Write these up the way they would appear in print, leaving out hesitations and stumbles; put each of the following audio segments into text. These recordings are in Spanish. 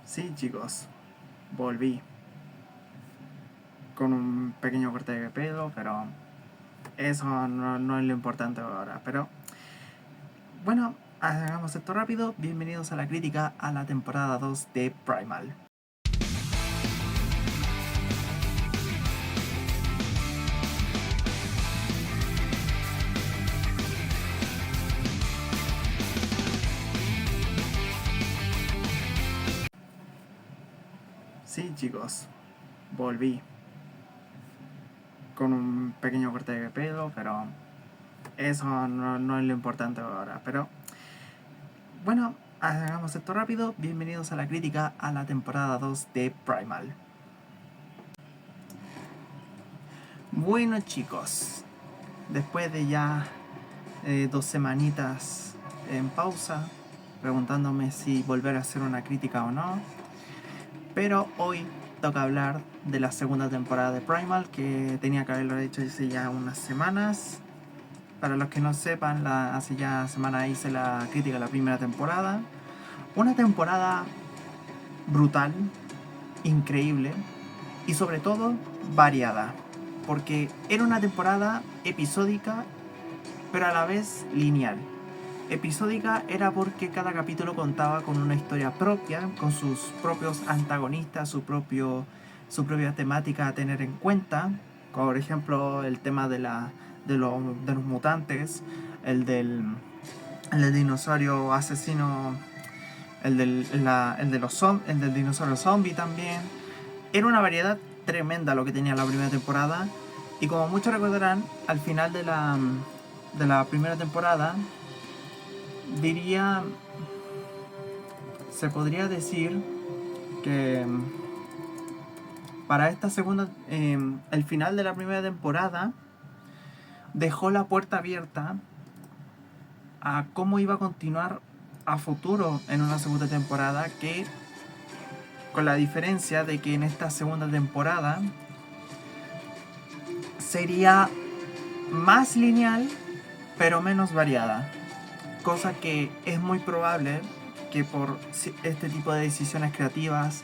Sí, chicos, volví con un pequeño corte de pelo, pero eso no es lo importante ahora. Pero bueno, hagamos esto rápido. Bienvenidos a la crítica a la temporada 2 de Primal. Sí, chicos, volví con un pequeño corte de pelo, pero eso no es lo importante ahora. Pero bueno, hagamos esto rápido. Bienvenidos a la crítica a la temporada 2 de Primal. Bueno, chicos, después de ya 2 semanitas en pausa, preguntándome si volver a hacer una crítica o no. Pero hoy toca hablar de la segunda temporada de Primal, que tenía que haberlo hecho hace ya unas semanas. Para los que no sepan, hace ya semanas hice la crítica a la primera temporada. Una temporada brutal, increíble y sobre todo variada. Porque era una temporada episódica, pero a la vez lineal. Episódica era porque cada capítulo contaba con una historia propia, con sus propios antagonistas, su propia temática a tener en cuenta. Como por ejemplo el tema de los mutantes, el del, el del dinosaurio asesino, el del dinosaurio zombie también. Era una variedad tremenda lo que tenía la primera temporada. Y como muchos recordarán, al final de la primera temporada, diría, se podría decir que para esta segunda, el final de la primera temporada dejó la puerta abierta a cómo iba a continuar a futuro en una segunda temporada, que con la diferencia de que en esta segunda temporada sería más lineal pero menos variada, cosa que es muy probable que por este tipo de decisiones creativas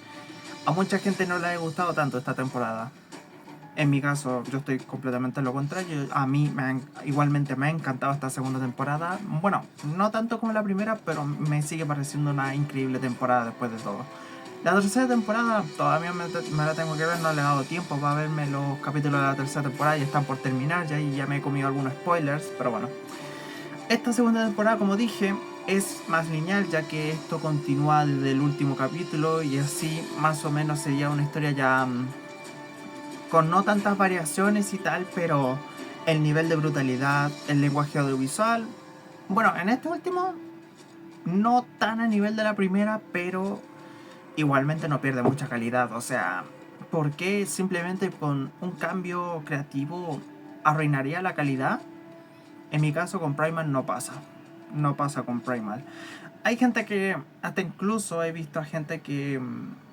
a mucha gente no le haya gustado tanto esta temporada. En mi caso, yo estoy completamente lo contrario. A mí igualmente me ha encantado esta segunda temporada. Bueno, no tanto como la primera, pero me sigue pareciendo una increíble temporada después de todo. La tercera temporada todavía me la tengo que ver, no le he dado tiempo para verme los capítulos de la tercera temporada, ya están por terminar, ya me he comido algunos spoilers, pero bueno. Esta segunda temporada, como dije, es más lineal, ya que esto continúa desde el último capítulo y así más o menos sería una historia ya con no tantas variaciones y tal, pero el nivel de brutalidad, el lenguaje audiovisual, bueno, en este último no tan a nivel de la primera, pero igualmente no pierde mucha calidad. O sea, ¿por qué simplemente con un cambio creativo arruinaría la calidad? En mi caso con Primal no pasa. No pasa con Primal. Hay gente que, hasta incluso he visto a gente que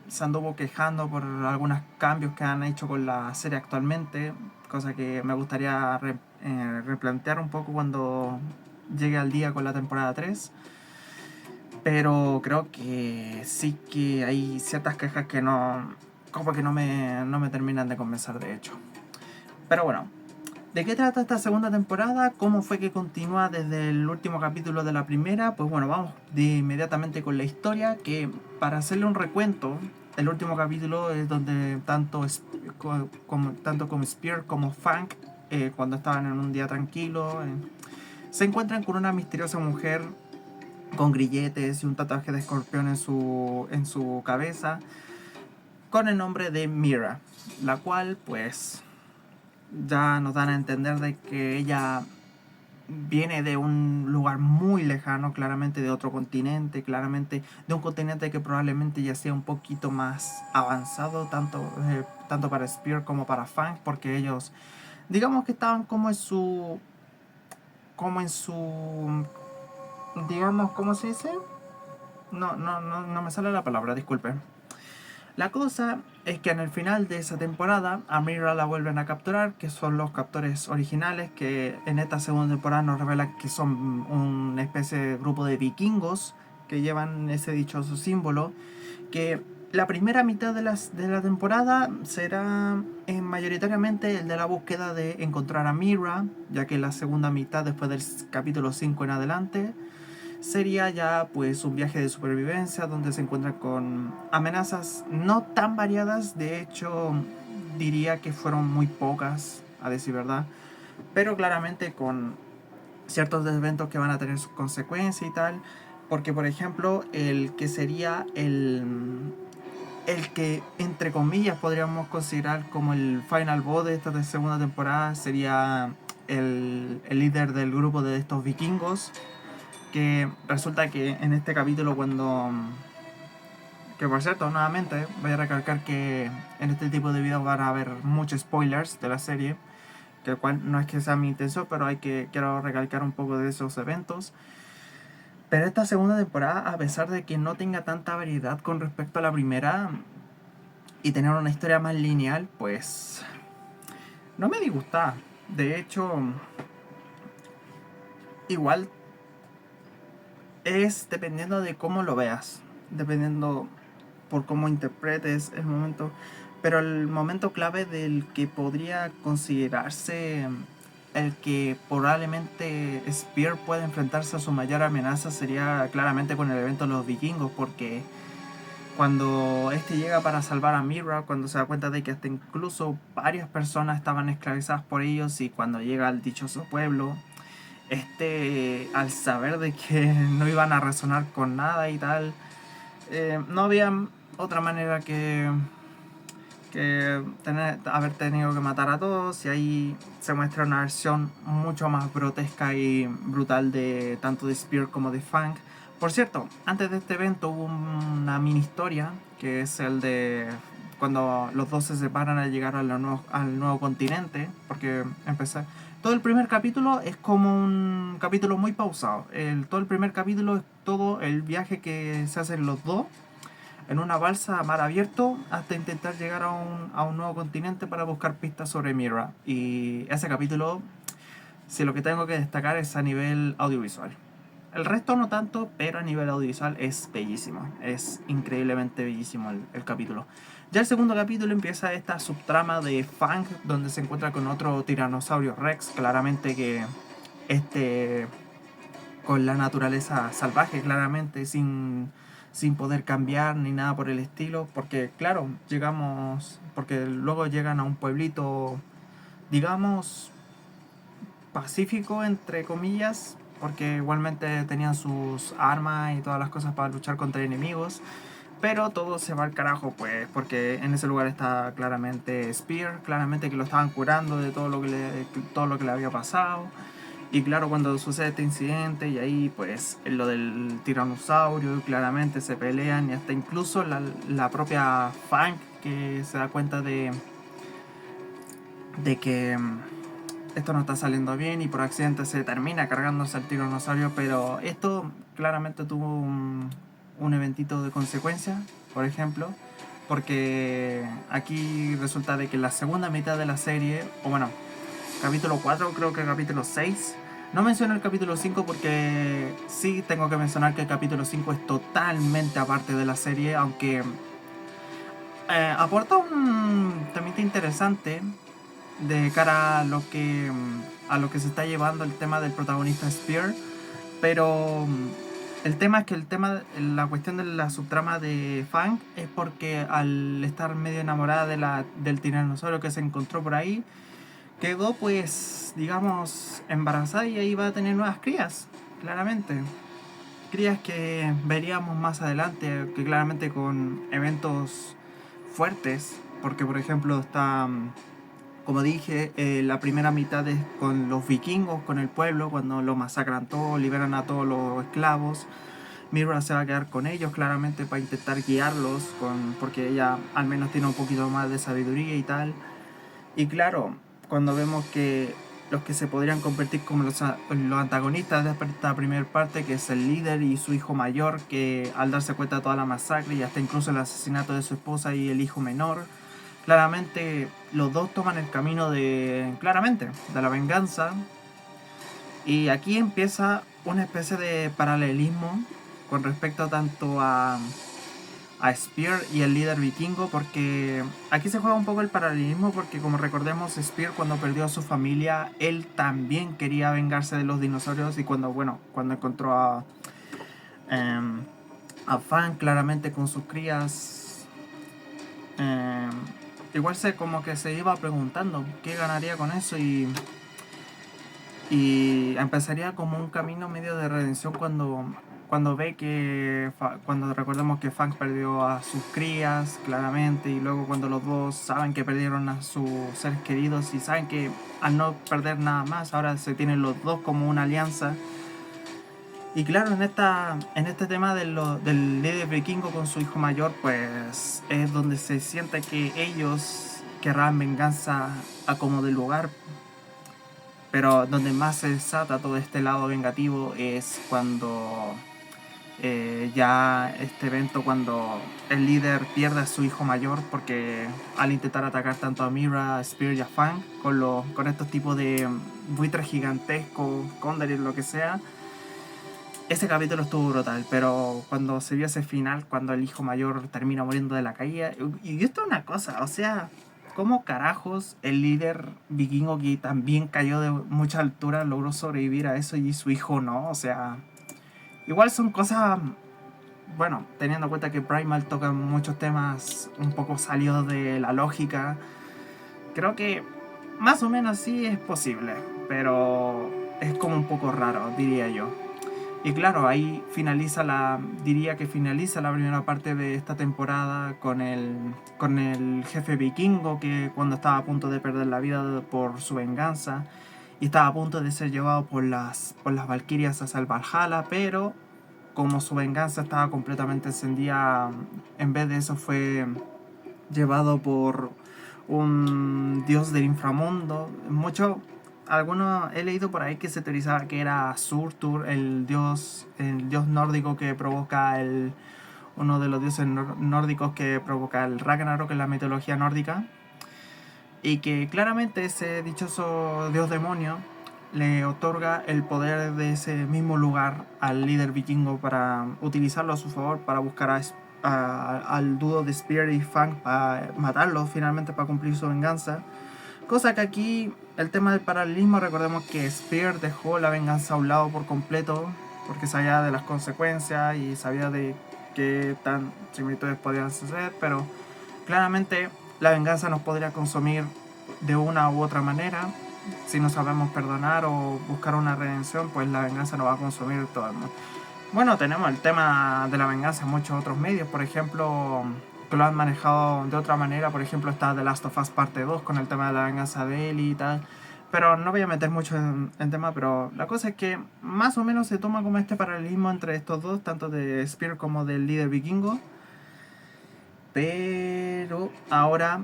se anduvo quejando por algunos cambios que han hecho con la serie actualmente, cosa que me gustaría replantear un poco cuando llegue al día con la temporada 3. Pero creo que sí que hay ciertas quejas que no, como que no me terminan de convencer, de hecho. Pero bueno, ¿de qué trata esta segunda temporada? ¿Cómo fue que continúa desde el último capítulo de la primera? Pues bueno, vamos inmediatamente con la historia, que para hacerle un recuento, el último capítulo es donde tanto como Spear como Funk, cuando estaban en un día tranquilo, se encuentran con una misteriosa mujer con grilletes y un tatuaje de escorpión en su cabeza, con el nombre de Mira, la cual pues ya nos dan a entender de que ella viene de un lugar muy lejano, claramente de otro continente, claramente de un continente que probablemente ya sea un poquito más avanzado, tanto para Spear como para Fang, porque ellos, digamos que estaban como en su, digamos, ¿cómo se dice? No me sale la palabra, disculpe. La cosa es que en el final de esa temporada a Mira la vuelven a capturar, que son los captores originales, que en esta segunda temporada nos revelan que son una especie de grupo de vikingos que llevan ese dichoso símbolo, que la primera mitad de la temporada será mayoritariamente el de la búsqueda de encontrar a Mira, ya que la segunda mitad, después del capítulo 5 en adelante, sería ya pues un viaje de supervivencia donde se encuentran con amenazas no tan variadas. De hecho, diría que fueron muy pocas, a decir verdad, pero claramente con ciertos eventos que van a tener sus consecuencias y tal. Porque, por ejemplo, el que sería el que, entre comillas, podríamos considerar como el final boss de esta segunda temporada sería el líder del grupo de estos vikingos. Que resulta que en este capítulo, cuando. Que por cierto, nuevamente, voy a recalcar que en este tipo de videos van a haber muchos spoilers de la serie, que el cual no es que sea mi intención, pero quiero recalcar un poco de esos eventos. Pero esta segunda temporada, a pesar de que no tenga tanta variedad con respecto a la primera y tener una historia más lineal, pues no me disgusta. De hecho, igual es dependiendo de cómo lo veas, dependiendo por cómo interpretes el momento. Pero el momento clave del que podría considerarse el que probablemente Spear pueda enfrentarse a su mayor amenaza sería claramente con el evento de los vikingos, porque cuando este llega para salvar a Mira, cuando se da cuenta de que hasta incluso varias personas estaban esclavizadas por ellos, y cuando llega al dichoso pueblo, al saber de que no iban a resonar con nada y tal, no había otra manera que haber tenido que matar a todos. Y ahí se muestra una versión mucho más grotesca y brutal de tanto de Spear como de Fang. Por cierto, antes de este evento hubo una mini historia, que es el de cuando los dos se separan al llegar al nuevo continente, porque todo el primer capítulo es como un capítulo muy pausado. Todo el primer capítulo es todo el viaje que se hacen los dos en una balsa a mar abierto hasta intentar llegar a un nuevo continente para buscar pistas sobre Mira. Y ese capítulo, si lo que tengo que destacar es a nivel audiovisual. El resto no tanto, pero a nivel audiovisual es bellísimo. Es increíblemente bellísimo el capítulo. Ya el segundo capítulo empieza esta subtrama de Fang, donde se encuentra con otro tiranosaurio Rex, claramente que con la naturaleza salvaje, claramente, sin poder cambiar ni nada por el estilo, porque claro, porque luego llegan a un pueblito, digamos, pacífico, entre comillas, porque igualmente tenían sus armas y todas las cosas para luchar contra enemigos, pero todo se va al carajo, pues, porque en ese lugar está claramente Spear, claramente que lo estaban curando de todo lo que le había pasado. Y claro, cuando sucede este incidente y ahí pues lo del tiranosaurio, claramente se pelean, y hasta incluso la propia Fang, que se da cuenta de que esto no está saliendo bien, y por accidente se termina cargándose al tiranosaurio. Pero esto claramente tuvo un eventito de consecuencia, por ejemplo, porque aquí resulta de que la segunda mitad de la serie, o bueno, capítulo 4, creo que capítulo 6. No menciono el capítulo 5 porque sí tengo que mencionar que el capítulo 5 es totalmente aparte de la serie, aunque aporta un temita interesante de cara a lo que se está llevando el tema del protagonista Spear. Pero el tema es que la cuestión de la subtrama de Fang es porque al estar medio enamorada del tiranosaurio que se encontró por ahí, quedó pues, digamos, embarazada, y ahí va a tener nuevas crías, claramente. Crías que veríamos más adelante, que claramente con eventos fuertes, porque por ejemplo está, como dije, la primera mitad es con los vikingos, con el pueblo, cuando lo masacran todo, liberan a todos los esclavos. Mira se va a quedar con ellos claramente para intentar guiarlos, porque ella al menos tiene un poquito más de sabiduría y tal. Y claro, cuando vemos que los que se podrían convertir como los antagonistas de esta primera parte, que es el líder y su hijo mayor, que al darse cuenta de toda la masacre y hasta incluso el asesinato de su esposa y el hijo menor, claramente los dos toman el camino de la venganza. Y aquí empieza una especie de paralelismo con respecto tanto a Spear y el líder vikingo, porque aquí se juega un poco el paralelismo, porque como recordemos, Spear cuando perdió a su familia, él también quería vengarse de los dinosaurios, y cuando encontró a Fang claramente con sus crías, eh, igual como que se iba preguntando qué ganaría con eso, y empezaría como un camino medio de redención cuando ve que, cuando recordemos que Fang perdió a sus crías, claramente, y luego cuando los dos saben que perdieron a sus seres queridos y saben que al no perder nada más, ahora se tienen los dos como una alianza. Y claro, en este tema del líder vikingo con su hijo mayor, pues es donde se siente que ellos querrán venganza a como del lugar. Pero donde más se desata todo este lado vengativo es cuando ya este evento, cuando el líder pierde a su hijo mayor, porque al intentar atacar tanto a Mira, a Spear y a Fang con estos tipos de buitres gigantescos, cóndores, lo que sea, ese capítulo estuvo brutal. Pero cuando se vio ese final, cuando el hijo mayor termina muriendo de la caída, y esto es una cosa, o sea, ¿cómo carajos el líder vikingo, que también cayó de mucha altura, logró sobrevivir a eso y su hijo no? O sea, igual son cosas, bueno, teniendo en cuenta que Primal toca muchos temas un poco salidos de la lógica, creo que más o menos sí es posible, pero es como un poco raro, diría yo. Y claro, ahí diría que finaliza la primera parte de esta temporada con el jefe vikingo, que cuando estaba a punto de perder la vida por su venganza y estaba a punto de ser llevado por las Valquirias hacia el Valhalla, pero como su venganza estaba completamente encendida, en vez de eso fue llevado por un dios del inframundo. Algunos he leído por ahí que se teorizaba que era Surtur, el dios nórdico que provoca uno de los dioses nórdicos que provoca el Ragnarok en la mitología nórdica, y que claramente ese dichoso dios demonio le otorga el poder de ese mismo lugar al líder vikingo para utilizarlo a su favor, para buscar al dúo de Spear y Fang, para matarlo finalmente, para cumplir su venganza. Cosa que aquí, el tema del paralelismo, recordemos que Spear dejó la venganza a un lado por completo, porque sabía de las consecuencias y sabía de qué tan similitudes podían suceder, pero claramente la venganza nos podría consumir de una u otra manera. Si no sabemos perdonar o buscar una redención, pues la venganza nos va a consumir todo el mundo. Bueno, tenemos el tema de la venganza en muchos otros medios, por ejemplo, que lo han manejado de otra manera. Por ejemplo, está The Last of Us parte 2 con el tema de la venganza de Ellie y tal. Pero no voy a meter mucho en tema, pero la cosa es que más o menos se toma como este paralelismo entre estos dos, tanto de Spear como del líder vikingo. Pero ahora,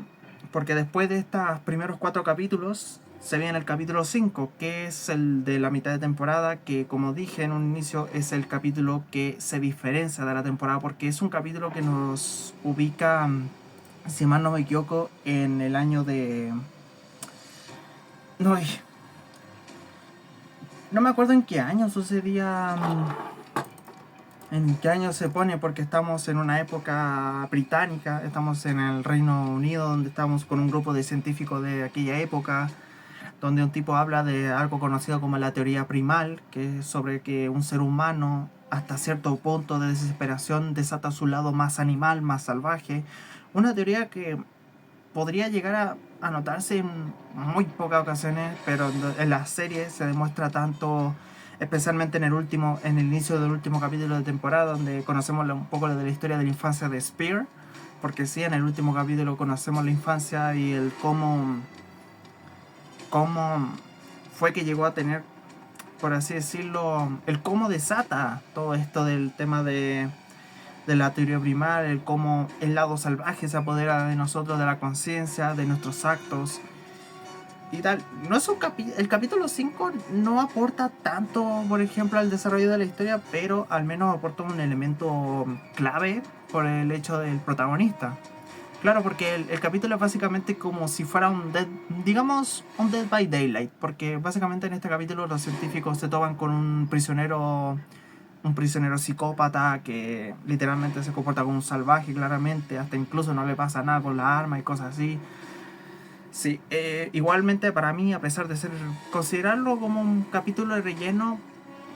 porque después de estos primeros 4 capítulos, se viene el capítulo 5, que es el de la mitad de temporada, que como dije en un inicio, es el capítulo que se diferencia de la temporada, porque es un capítulo que nos ubica, si mal no me equivoco, en el año de... No me acuerdo en qué año sucedía... ¿En qué año se pone? Porque estamos en una época británica, estamos en el Reino Unido, donde estamos con un grupo de científicos de aquella época, donde un tipo habla de algo conocido como la teoría primal, que es sobre que un ser humano hasta cierto punto de desesperación desata su lado más animal, más salvaje. Una teoría que podría llegar a notarse en muy pocas ocasiones, pero en la serie se demuestra tanto, especialmente en el inicio del último capítulo de temporada, donde conocemos un poco de la historia de la infancia de Spear, porque sí, en el último capítulo conocemos la infancia y el cómo fue que llegó a tener, por así decirlo, el cómo desata todo esto del tema de la teoría primal, el cómo el lado salvaje se apodera de nosotros, de la conciencia, de nuestros actos y tal. No es el capítulo 5 no aporta tanto, por ejemplo, al desarrollo de la historia, pero al menos aporta un elemento clave por el hecho del protagonista. Claro, porque el capítulo es básicamente como si fuera un Dead by Daylight, porque básicamente en este capítulo los científicos se toman con un prisionero un prisionero psicópata que literalmente se comporta como un salvaje, claramente, hasta incluso no le pasa nada con la arma y cosas así. Sí, igualmente para mí, a pesar de ser considerarlo como un capítulo de relleno,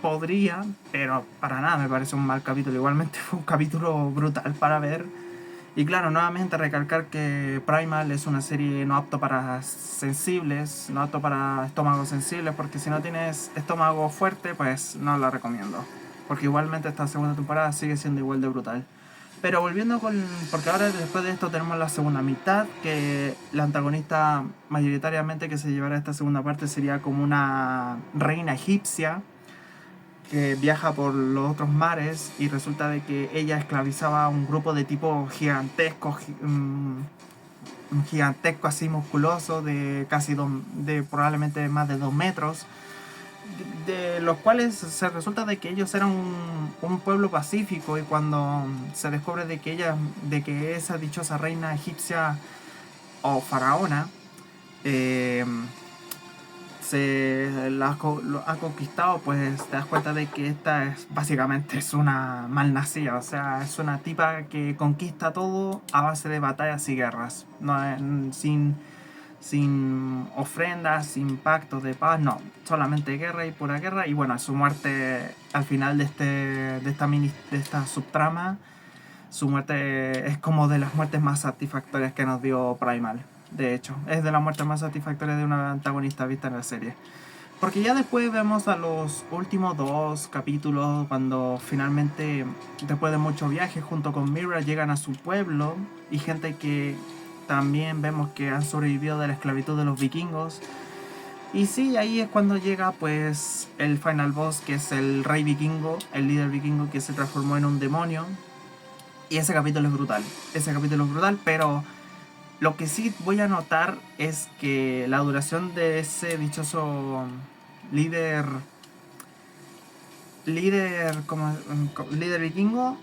podría, pero para nada me parece un mal capítulo. Igualmente fue un capítulo brutal para ver. Y claro, nuevamente recalcar que Primal es una serie no apto para sensibles, no apto para estómagos sensibles, porque si no tienes estómago fuerte, pues no la recomiendo. Porque igualmente esta segunda temporada sigue siendo igual de brutal. Pero volviendo con... Porque ahora después de esto tenemos la segunda mitad, que la antagonista mayoritariamente que se llevará a esta segunda parte sería como una reina egipcia que viaja por los otros mares y resulta de que ella esclavizaba a un grupo de tipo gigantesco, un gigantesco así musculoso de casi de probablemente más de 2 metros, de los cuales se resulta de que ellos eran un pueblo pacífico, y cuando se descubre de que esa dichosa reina egipcia o faraona eh, lo ha conquistado, pues te das cuenta de que esta es básicamente es una malnacida, o sea, es una tipa que conquista todo a base de batallas y guerras, no, sin ofrendas, sin pactos de paz, no, solamente guerra y pura guerra. Y bueno, su muerte al final de esta subtrama, su muerte es como de las muertes más satisfactorias que nos dio Primal. De hecho, es de las muertes más satisfactorias de una antagonista vista en la serie. Porque ya después vemos a los últimos 2 capítulos, cuando finalmente, después de mucho viaje junto con Mira, llegan a su pueblo, y gente que también vemos que han sobrevivido de la esclavitud de los vikingos. Y sí, ahí es cuando llega pues el final boss, que es el rey vikingo, el líder vikingo que se transformó en un demonio. Y ese capítulo es brutal. Ese capítulo es brutal, pero lo que sí voy a notar es que la duración de ese dichoso líder líder vikingo,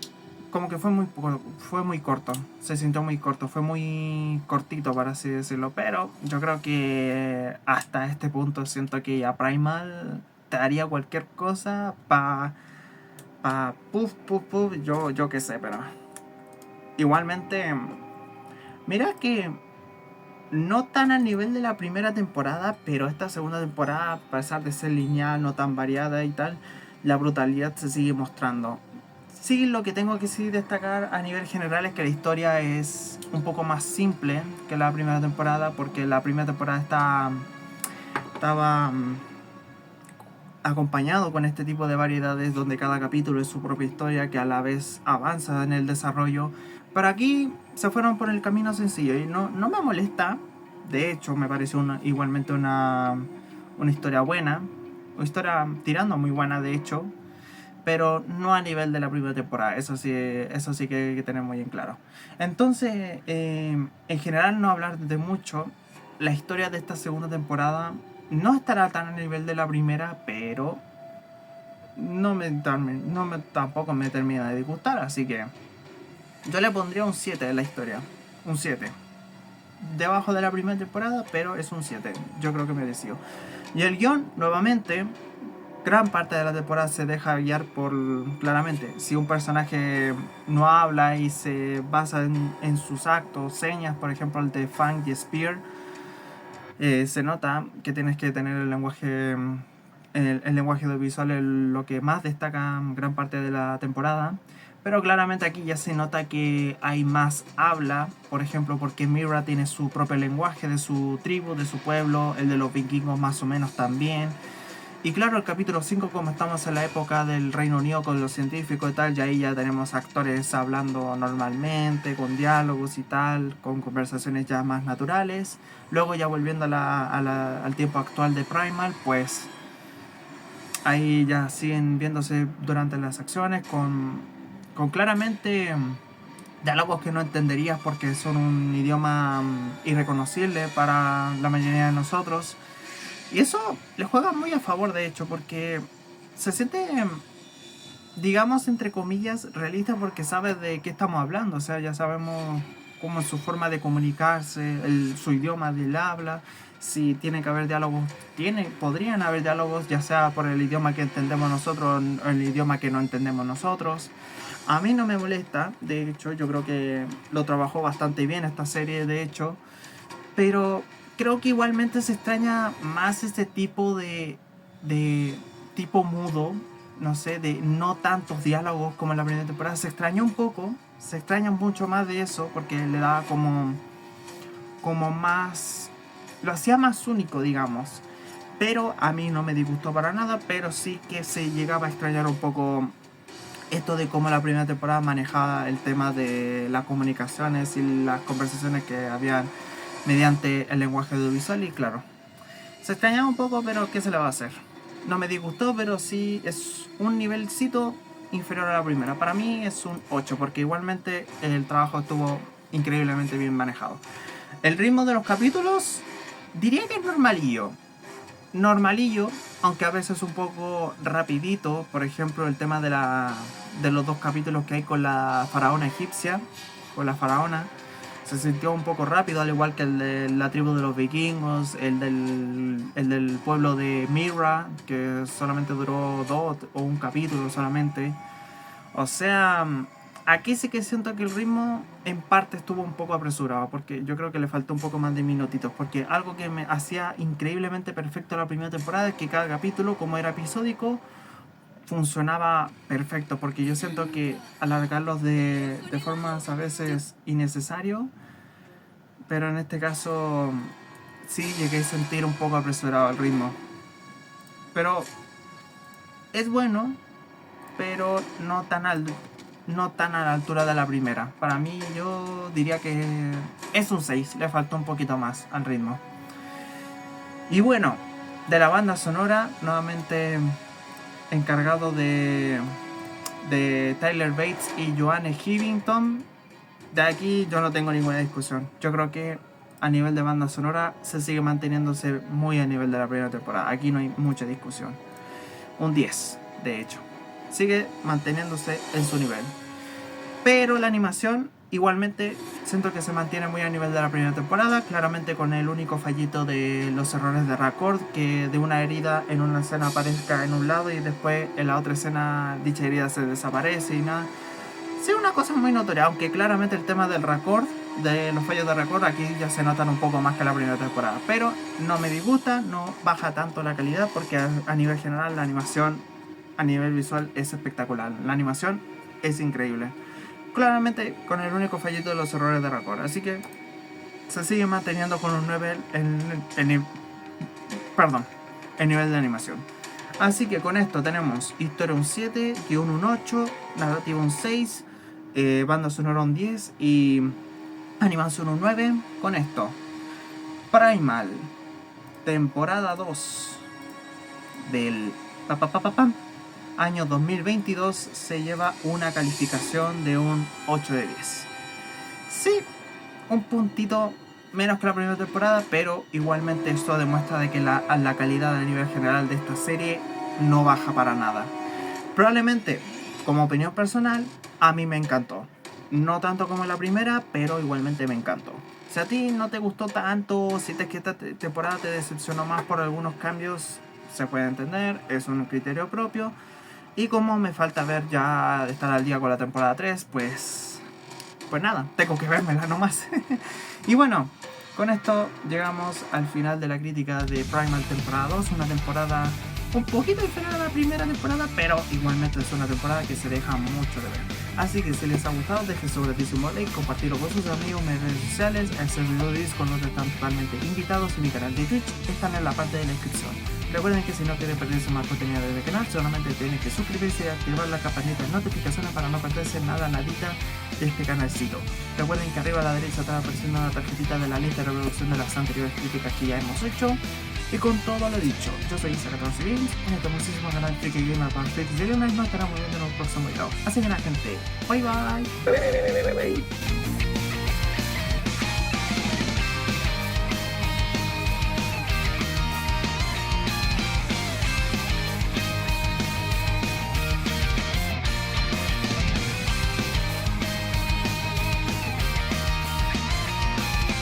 como que fue muy corto, se sintió muy corto, fue muy cortito, por así decirlo. Pero yo creo que hasta este punto siento que ya Primal te haría cualquier cosa puff puff puff, yo qué sé. Pero igualmente, mira que no tan al nivel de la primera temporada, pero esta segunda temporada, a pesar de ser lineal, no tan variada y tal, la brutalidad se sigue mostrando. Sí, lo que tengo que sí destacar a nivel general es que la historia es un poco más simple que la primera temporada, porque la primera temporada estaba acompañado con este tipo de variedades donde cada capítulo es su propia historia, que a la vez avanza en el desarrollo. Pero aquí se fueron por el camino sencillo y no me molesta. De hecho, me pareció igualmente una historia buena, una historia tirando muy buena, de hecho, pero no a nivel de la primera temporada. Eso sí que hay que tener muy en claro. Entonces, en general, no hablar de mucho. La historia de esta segunda temporada no estará tan a nivel de la primera, pero tampoco me termina de disgustar. Así que yo le pondría un 7 en la historia. Un 7. Debajo de la primera temporada, pero es un 7. Yo creo que merecido. Y el guión, nuevamente, gran parte de la temporada se deja guiar por, claramente, si un personaje no habla y se basa en sus actos, señas, por ejemplo el de Fang y Spear, se nota que tienes que tener el lenguaje audiovisual es lo que más destaca gran parte de la temporada. Pero claramente aquí ya se nota que hay más habla, por ejemplo, porque Mira tiene su propio lenguaje de su tribu, de su pueblo, el de los vikingos más o menos también. Y claro, el capítulo 5, como estamos en la época del Reino Unido con los científicos y tal, ya ahí ya tenemos actores hablando normalmente, con diálogos y tal, con conversaciones ya más naturales. Luego ya volviendo al tiempo actual de Primal, pues ahí ya siguen viéndose durante las acciones con claramente diálogos que no entenderías porque son un idioma irreconocible para la mayoría de nosotros. Y eso le juega muy a favor, de hecho, porque se siente, digamos, entre comillas, realista, porque sabes de qué estamos hablando. O sea, ya sabemos cómo es su forma de comunicarse, su idioma del habla. Si tiene que haber diálogos, podrían haber diálogos, ya sea por el idioma que entendemos nosotros o el idioma que no entendemos nosotros. A mí no me molesta, de hecho, yo creo que lo trabajó bastante bien esta serie, de hecho. Pero creo que igualmente se extraña más este tipo de tipo mudo, no sé, de no tantos diálogos como en la primera temporada. Se extrañó un poco, se extraña mucho más de eso porque le daba como más, lo hacía más único, digamos. Pero a mí no me disgustó para nada, pero sí que se llegaba a extrañar un poco esto de cómo la primera temporada manejaba el tema de las comunicaciones y las conversaciones que habían mediante el lenguaje audiovisual. Y claro, se extrañaba un poco, pero ¿qué se le va a hacer? No me disgustó, pero sí es un nivelcito inferior a la primera. Para mí es un 8, porque igualmente el trabajo estuvo increíblemente bien manejado. El ritmo de los capítulos diría que es normalillo, aunque a veces un poco rapidito. Por ejemplo, el tema de los 2 capítulos que hay con la faraona egipcia, con la faraona, se sintió un poco rápido, al igual que el de la tribu de los vikingos, el del pueblo de Mira, que solamente duró 2 o un capítulo solamente. O sea, aquí sí que siento que el ritmo en parte estuvo un poco apresurado, porque yo creo que le faltó un poco más de minutitos, porque algo que me hacía increíblemente perfecto la primera temporada es que cada capítulo, como era episódico, funcionaba perfecto, porque yo siento que alargarlos de formas a veces innecesario, pero en este caso sí llegué a sentir un poco apresurado el ritmo. Pero es bueno, pero no tan a la altura de la primera. Para mí yo diría que es un 6, le faltó un poquito más al ritmo. Y bueno, de la banda sonora, nuevamente encargado de Tyler Bates y Joanne Hivington. De aquí yo no tengo ninguna discusión. Yo creo que a nivel de banda sonora se sigue manteniéndose muy a nivel de la primera temporada. Aquí no hay mucha discusión. Un 10, de hecho. Sigue manteniéndose en su nivel. Pero la animación igualmente siento que se mantiene muy a nivel de la primera temporada, claramente con el único fallito de los errores de raccord, que de una herida en una escena aparezca en un lado y después en la otra escena dicha herida se desaparece y nada. Sí, una cosa muy notoria, aunque claramente el tema del raccord, de los fallos de raccord, aquí ya se notan un poco más que la primera temporada. Pero no me disgusta, no baja tanto la calidad, porque a nivel general la animación, a nivel visual, es espectacular. La animación es increíble. Claramente con el único fallito de los errores de raccord. Así que se sigue manteniendo con un 9 el nivel de animación. Así que con esto tenemos historia un 7, guión un 8, narrativa un 6, banda sonora un 10 y animación un 9. Con esto, Primal, temporada 2 del año 2022 se lleva una calificación de un 8 de 10. Sí, un puntito menos que la primera temporada, pero igualmente esto demuestra de que la calidad a nivel general de esta serie no baja para nada. Probablemente, como opinión personal, a mí me encantó. No tanto como la primera, pero igualmente me encantó. Si a ti no te gustó tanto, si que esta temporada te decepcionó más por algunos cambios, se puede entender, es un criterio propio. Y como me falta ver ya estar al día con la temporada 3, pues nada, tengo que vérmela nomás. Y bueno, con esto llegamos al final de la crítica de Primal temporada 2, una temporada un poquito diferente a la primera temporada, pero igualmente es una temporada que se deja mucho de ver. Así que si les ha gustado, dejen su gratísimo like, compartirlo con sus amigos en redes sociales, el servidor de Discord donde están totalmente invitados y mi canal de Twitch están en la parte de la descripción. Recuerden que si no quieren perderse más contenido del canal, solamente tienen que suscribirse y activar la campanita de notificaciones para no perderse nadita de este canalcito. Recuerden que arriba a la derecha está apareciendo una tarjetita de la lista de reproducción de las anteriores críticas que ya hemos hecho. Y con todo lo dicho, yo soy Isaac14 Games, en este muchísimo canal Freaky Gamer para Freaky Gamers. Nos estaremos viendo en un próximo video. Así que nada, gente, bye bye.